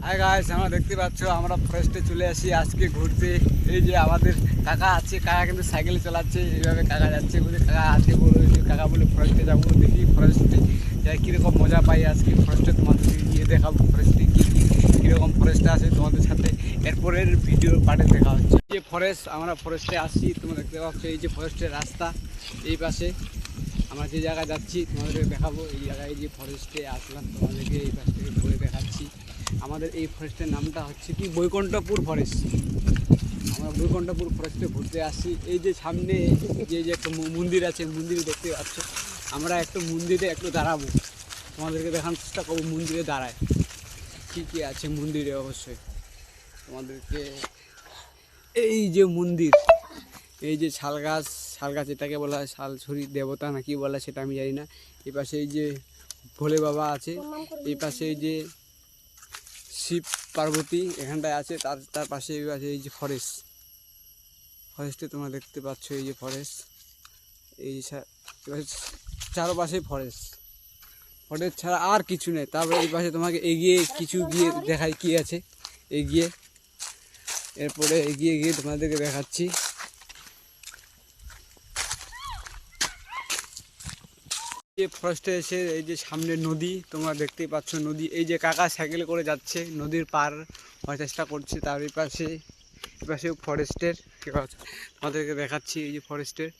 Hi guys, আমরা দেখতে পাচ্ছ আমরা ফরেস্টে চলে আসি আজকে ঘুরতে। এই যে আমাদের কাকা আছে, কাকা কিন্তু সাইকেল চালাচ্ছে, এইভাবে কাকা যাচ্ছে বলে কাকা আজকে বলে কাকা বলে ফরেস্টে যাবো, দেখি ফরেস্টে যাই কীরকম মজা পাই আজকে ফরেস্টে। তোমাদের গিয়ে দেখাবো ফরেস্টে কীরকম ফরেস্টে আছে তোমাদের সাথে এরপরের ভিডিও পার্টে দেখা হচ্ছে। এই যে ফরেস্ট, আমরা ফরেস্টে আসছি, তোমরা দেখতে পাচ্ছ এই যে ফরেস্টের রাস্তা। এই পাশে আমরা যে জায়গায় যাচ্ছি তোমাদেরকে দেখাবো। এই জায়গায় যে ফরেস্টে আসলাম তোমাদেরকে এই পাশ থেকে ঘুরে দেখাচ্ছি। আমাদের এই ফরেস্টের নামটা হচ্ছে কি বৈকুণ্ঠপুর ফরেস্ট। আমরা বৈকুণ্ঠপুর ফরেস্টে ঘুরতে আসছি। এই যে সামনে যে যে একটা মন্দির আছে, মন্দিরে দেখতে পাচ্ছ। আমরা একটু মন্দিরে একটু দাঁড়াবো, তোমাদেরকে দেখানোর চেষ্টা করবো মন্দিরে দাঁড়ায় কী কী আছে মন্দিরে। অবশ্যই তোমাদেরকে এই যে মন্দির, এই যে শাল গাছ এটাকে বলা হয় শালছড়ি দেবতা না কি বলা সেটা আমি জানি না। এই পাশে এই যে ভোলে বাবা আছে, এই পাশে এই যে শিব পার্বতী এখানটায় আছে, তার পাশে আছে এই যে ফরেস্টে তোমরা দেখতে পাচ্ছ এই যে ফরেস্ট। এই চারপাশে ফরেস্ট ছাড়া আর কিছু নেই। তারপরে এই পাশে তোমাকে এগিয়ে কিছু গিয়ে দেখাই কি আছে। এরপরে এগিয়ে গিয়ে তোমাদেরকে দেখাচ্ছি। এই ফরেস্টে এসে এই যে সামনে নদী তোমরা দেখতেই পাচ্ছ, নদী। এই যে কাকা সাইকেল করে যাচ্ছে, নদীর পার হওয়ার চেষ্টা করছে। তার এই পাশে ফরেস্টের তোমাদেরকে দেখাচ্ছি। এই যে ফরেস্টের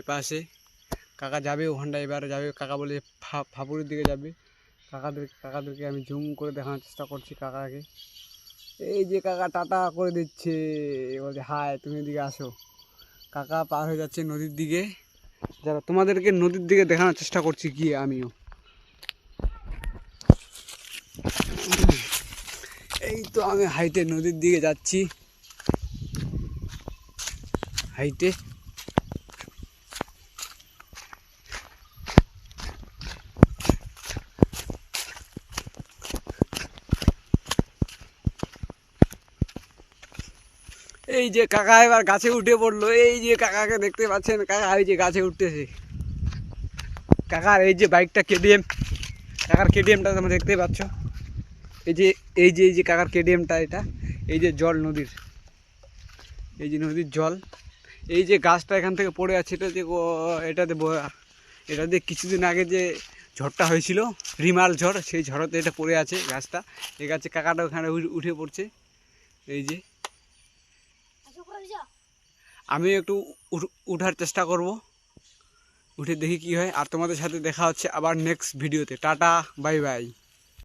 পাশে কাকা যাবে ওখানটা, এবার যাবে কাকা বলে ফাপুরের দিকে যাবে। কাকাদেরকে আমি জুম করে দেখানোর চেষ্টা করছি কাকাকে। এই যে কাকা টাটা করে দিচ্ছে, বলছে হাই তুমি এদিকে আসো। কাকা পার হয়ে যাচ্ছে নদীর দিকে, যারা তোমাদেরকে নদীর দিকে দেখানোর চেষ্টা করছি গিয়ে আমিও। এই তো আমি হাইটে নদীর দিকে যাচ্ছি, হাইটে। এই যে কাকা এবার গাছে উঠে পড়লো। এই যে কাকাকে দেখতে পাচ্ছেন, কাকা এই যে গাছে উঠতেছে। কাকার এই যে বাইকটা কেটিএম, কাকার কেটিএমটা তোমরা দেখতে পাচ্ছ। এই যে কাকার কেটিএমটা, এটা এই যে জল নদীর, এই যে নদীর জল। এই যে গাছটা এখান থেকে পড়ে আছে, এটাতে কিছুদিন আগে যে ঝড়টা হয়েছিল, রিমাল ঝড়, সেই ঝড়তে এটা পড়ে আছে গাছটা। এই গাছে কাকাটা ওখানে উঠে পড়ছে। এই যে আমি একটু উঠার চেষ্টা করব, উঠে দেখি কি হয়। আর তোমাদের সাথে দেখা হচ্ছে আবার নেক্সট ভিডিওতে। Tata, bye bye.